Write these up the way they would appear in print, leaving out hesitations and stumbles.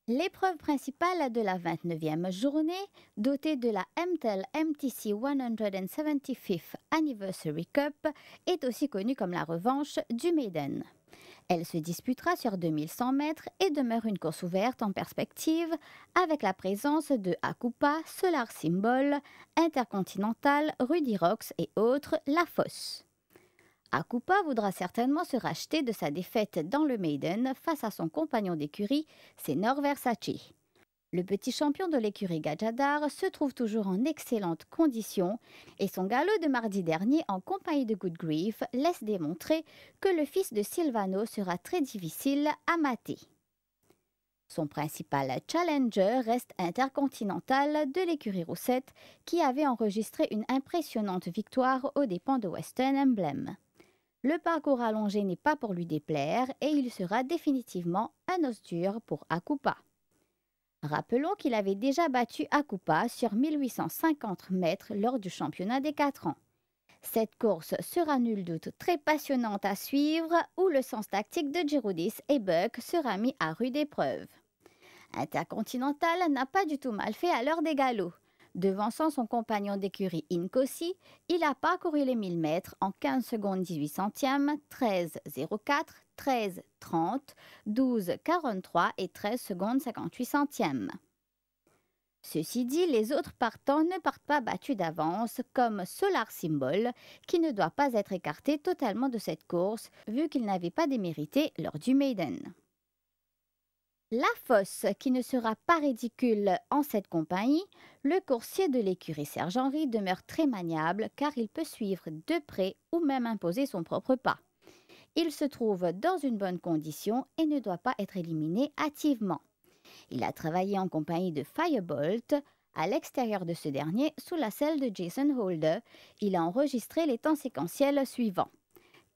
L'épreuve principale de la 29e journée, dotée de la MTEL MTC 175th Anniversary Cup, est aussi connue comme la revanche du Maiden. Elle se disputera sur 2100 mètres et demeure une course ouverte en perspective avec la présence de Akupa, Solar Symbol, Intercontinental, Rudy Rocks et autres La Fosse. Akupa voudra certainement se racheter de sa défaite dans le Maiden face à son compagnon d'écurie, Senor Versace. Le petit champion de l'écurie Gajadar se trouve toujours en excellente condition et son galop de mardi dernier en compagnie de Good Grief laisse démontrer que le fils de Silvano sera très difficile à mater. Son principal challenger reste Intercontinental de l'écurie Roussette qui avait enregistré une impressionnante victoire aux dépens de Western Emblem. Le parcours allongé n'est pas pour lui déplaire et il sera définitivement un os dur pour Akupa. Rappelons qu'il avait déjà battu Akupa sur 1850 mètres lors du championnat des 4 ans. Cette course sera nul doute très passionnante à suivre où le sens tactique de Giroudis et Buck sera mis à rude épreuve. Intercontinental n'a pas du tout mal fait à l'heure des galops. Devançant son compagnon d'écurie Incosi, il a parcouru les 1000 mètres en 15 secondes 18 centièmes, 13,04, 13,30, 12,43 et 13 secondes 58 centièmes. Ceci dit, les autres partants ne partent pas battus d'avance, comme Solar Symbol, qui ne doit pas être écarté totalement de cette course, vu qu'il n'avait pas démérité lors du Maiden. La Fosse, qui ne sera pas ridicule en cette compagnie, le coursier de l'écurie Serge-Henri demeure très maniable car il peut suivre de près ou même imposer son propre pas. Il se trouve dans une bonne condition et ne doit pas être éliminé hâtivement. Il a travaillé en compagnie de Firebolt. À l'extérieur de ce dernier, sous la selle de Jason Holder, il a enregistré les temps séquentiels suivants.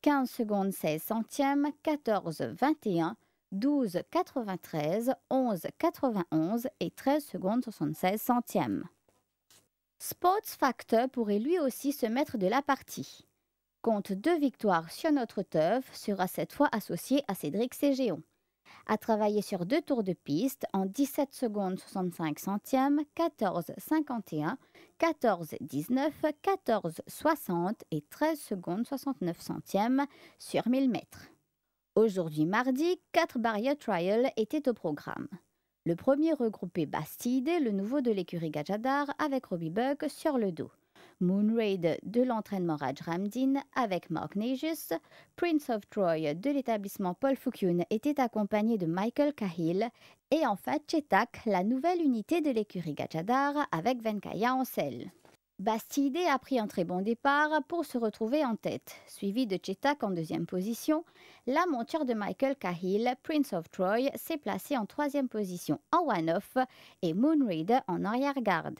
15 secondes 16 centièmes, 14,21, 12,93, 11,91 et 13 secondes 76 centièmes. Sports Factor pourrait lui aussi se mettre de la partie. Compte 2 victoires sur notre turf sera cette fois associé à Cédric Ségéon. A travaillé sur 2 tours de piste en 17 secondes 65 centièmes, 14,51, 14,19, 14,60 et 13 secondes 69 centièmes sur 1000 mètres. Aujourd'hui mardi, 4 barrières trial étaient au programme. Le premier regroupait Bastide, le nouveau de l'écurie Gajadar, avec Robbie Buck sur le dos. Moonraid de l'entraînement Raj Ramdin avec Mark Nagus, Prince of Troy de l'établissement Paul Foukyun était accompagné de Michael Cahill et enfin Chetak, la nouvelle unité de l'écurie Gajadar avec Venkaya en selle. Bastide a pris un très bon départ pour se retrouver en tête. Suivi de Chetak en deuxième position, la monture de Michael Cahill, Prince of Troy, s'est placée en troisième position en one-off et Moonraid en arrière-garde.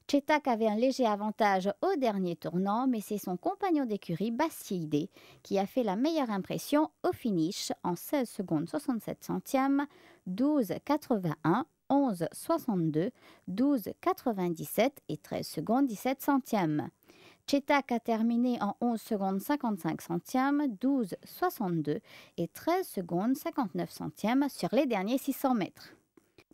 Chetak avait un léger avantage au dernier tournant, mais c'est son compagnon d'écurie Bastide qui a fait la meilleure impression au finish en 16 secondes 67 centièmes, 12,81, 11,62, 12,97 et 13 secondes 17 centièmes. Chetak a terminé en 11 secondes 55 centièmes, 12,62 et 13 secondes 59 centièmes sur les derniers 600 mètres.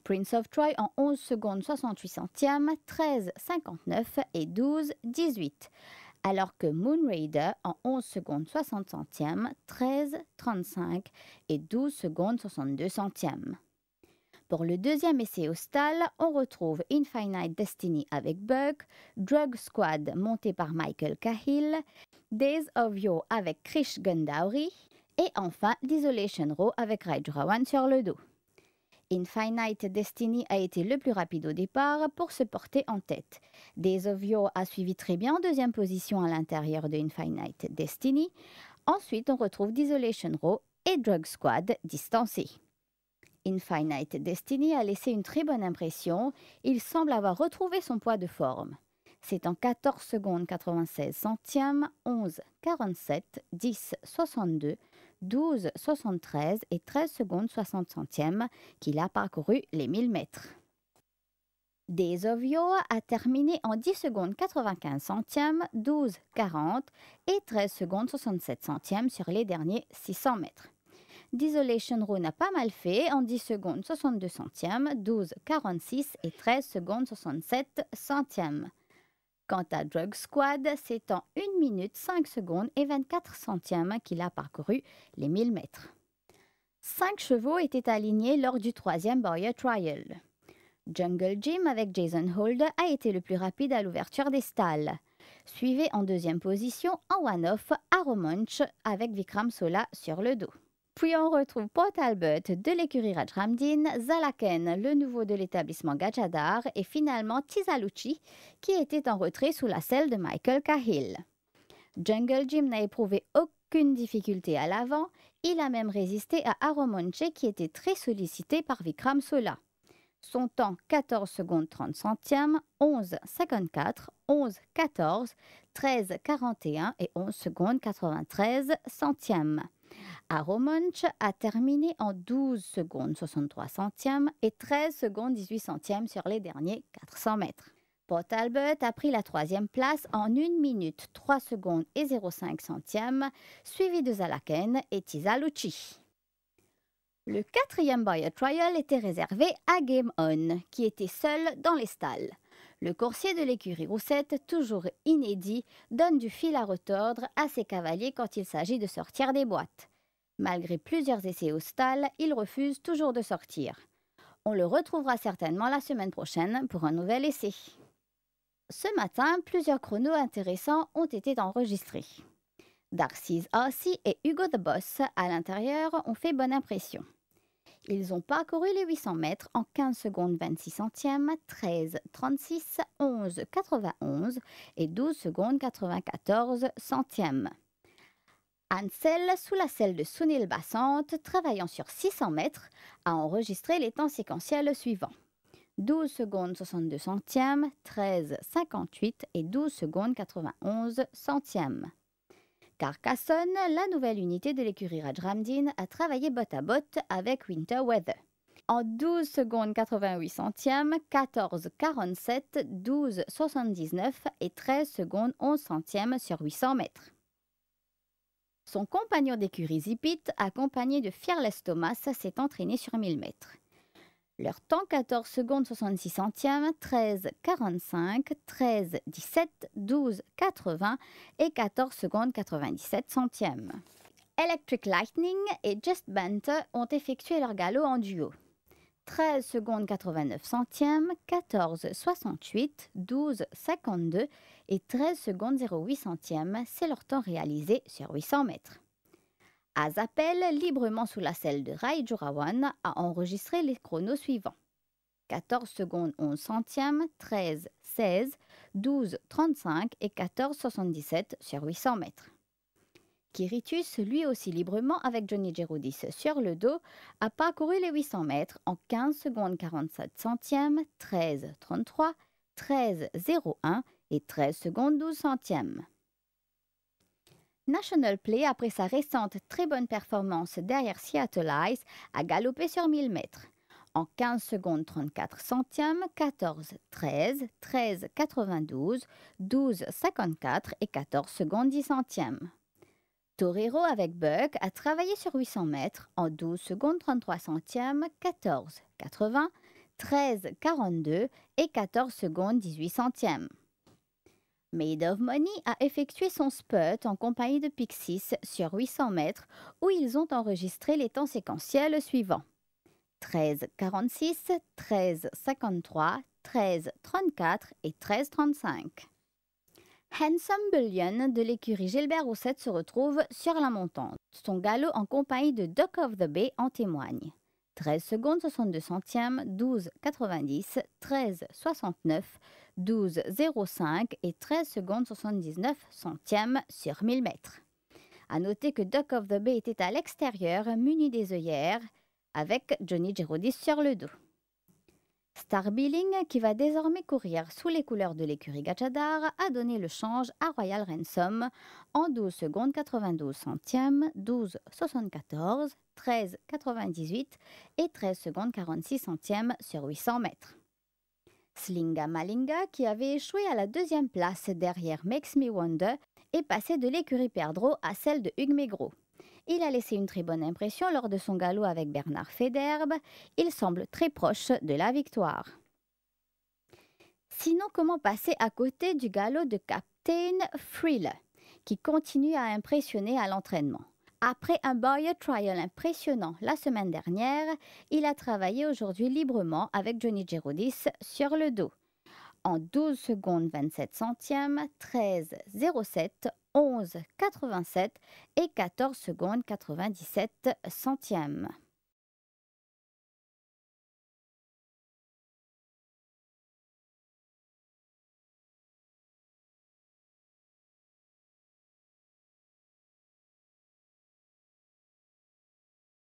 Prince of Troy en 11 secondes 68 centièmes, 13,59 et 12,18. Alors que Moonraider en 11 secondes 60 centièmes, 13,35 et 12 secondes 62 centièmes. Pour le deuxième essai au stall, on retrouve Infinite Destiny avec Buck, Drug Squad monté par Michael Cahill, Days of Yo avec Krish Gundowry et enfin Desolation Row avec Raj Rawan sur le dos. Infinite Destiny a été le plus rapide au départ pour se porter en tête. Days of Yo a suivi très bien en deuxième position à l'intérieur de Infinite Destiny. Ensuite, on retrouve Desolation Row et Drug Squad distancés. Infinite Destiny a laissé une très bonne impression. Il semble avoir retrouvé son poids de forme. C'est en 14 secondes 96 centièmes, 11,47, 10,62, 12,73 et 13 secondes 60 centièmes qu'il a parcouru les 1000 mètres. Days of Yo a terminé en 10 secondes 95 centièmes, 12,40 et 13 secondes 67 centièmes sur les derniers 600 mètres. Desolation Row n'a pas mal fait en 10 secondes 62 centièmes, 12 46 et 13 secondes 67 centièmes. Quant à Drug Squad, c'est en 1 minute 5 secondes et 24 centièmes qu'il a parcouru les 1000 mètres. 5 chevaux étaient alignés lors du 3e Barrier Trial. Jungle Gym avec Jason Holt a été le plus rapide à l'ouverture des stalles. Suivi en 2e position en one-off Arrow Munch avec Vikram Sola sur le dos. Puis on retrouve Port Talbot de l'écurie Rajramdin, Zalaken, le nouveau de l'établissement Gajadhar, et finalement Tisaluchi, qui était en retrait sous la selle de Michael Cahill. Jungle Gym n'a éprouvé aucune difficulté à l'avant, il a même résisté à Arrow Munch qui était très sollicité par Vikram Sola. Son temps 14 secondes 30 centièmes, 11 54, 11 14, 13 41 et 11 secondes 93 centièmes. Arrow Munch a terminé en 12 secondes 63 centièmes et 13 secondes 18 centièmes sur les derniers 400 mètres. Port Talbot a pris la 3e place en 1 minute 3 secondes et 0,5 centièmes, suivi de Zalaken et Tisaluchi. Le 4e Barrier Trial était réservé à Game On, qui était seul dans les stalles. Le coursier de l'écurie Roussette, toujours inédit, donne du fil à retordre à ses cavaliers quand il s'agit de sortir des boîtes. Malgré plusieurs essais au stall, il refuse toujours de sortir. On le retrouvera certainement la semaine prochaine pour un nouvel essai. Ce matin, plusieurs chronos intéressants ont été enregistrés. Darcy's RC et Hugo the Boss à l'intérieur ont fait bonne impression. Ils ont parcouru les 800 mètres en 15 secondes 26 centièmes, 13 36, 11 91 et 12 secondes 94 centièmes. Ansel, sous la selle de Sunil Bassante, travaillant sur 600 mètres, a enregistré les temps séquentiels suivants. 12 secondes 62 centièmes, 13 58 et 12 secondes 91 centièmes. Carcassonne, la nouvelle unité de l'écurie Rajramdin, a travaillé botte à botte avec Winter Weather. En 12 secondes 88 centièmes, 14 47, 12 79 et 13 secondes 11 centièmes sur 800 mètres. Son compagnon d'écurie Zipit, accompagné de Fearless Thomas, s'est entraîné sur 1000 mètres. Leur temps 14 secondes 66 centièmes, 13 45, 13 17, 12 80 et 14 secondes 97 centièmes. Electric Lightning et Just Bent ont effectué leur galop en duo. 13 secondes 89 centièmes, 14 68, 12 52 et 13 secondes 08 centièmes, c'est leur temps réalisé sur 800 mètres. Azapel, librement sous la selle de Rai Jurawan, a enregistré les chronos suivants. 14 secondes 11 centièmes, 13 16, 12 35 et 14 77 sur 800 mètres. Kiritus, lui aussi librement avec Johnny Geroudis sur le dos, a parcouru les 800 mètres en 15 secondes 47 centièmes, 13 33, 13 01 et 13 secondes 12 centièmes. National Play, après sa récente très bonne performance derrière Seattle Ice, a galopé sur 1000 mètres. En 15 secondes 34 centièmes, 14 13, 13 92, 12 54 et 14 secondes 10 centièmes. Torero avec Buck a travaillé sur 800 mètres en 12 secondes 33 centièmes, 14 80, 13 42 et 14 secondes 18 centièmes. Made of Money a effectué son spurt en compagnie de Pixis sur 800 mètres où ils ont enregistré les temps séquentiels suivants. 13 46, 13 53, 13 34 et 13 35. Handsome Bullion de l'écurie Gilbert Roussette se retrouve sur la montante. Son galop en compagnie de Duck of the Bay en témoigne. 13 secondes 62 centièmes, 12 90, 13 69, 12 05 et 13 secondes 79 centièmes sur 1000 mètres. A noter que Duck of the Bay était à l'extérieur, muni des œillères, avec Johnny Geroudis sur le dos. Star Billing, qui va désormais courir sous les couleurs de l'écurie Gajadhar, a donné le change à Royal Ransom en 12 secondes 92 centièmes, 12 74, 13 98 et 13 secondes 46 centièmes sur 800 mètres. Slinga Malinga, qui avait échoué à la 2e place derrière Makes Me Wonder, est passé de l'écurie Perdreau à celle de Hugues Maigret. Il a laissé une très bonne impression lors de son galop avec Bernard Federbe. Il semble très proche de la victoire. Sinon, comment passer à côté du galop de Captain Thriller, qui continue à impressionner à l'entraînement? Après un Boyer Trial impressionnant la semaine dernière, il a travaillé aujourd'hui librement avec Johnny Giroudis sur le dos. En 12 secondes 27 centièmes, 13,07, 11,87 et 14 secondes 97 centièmes.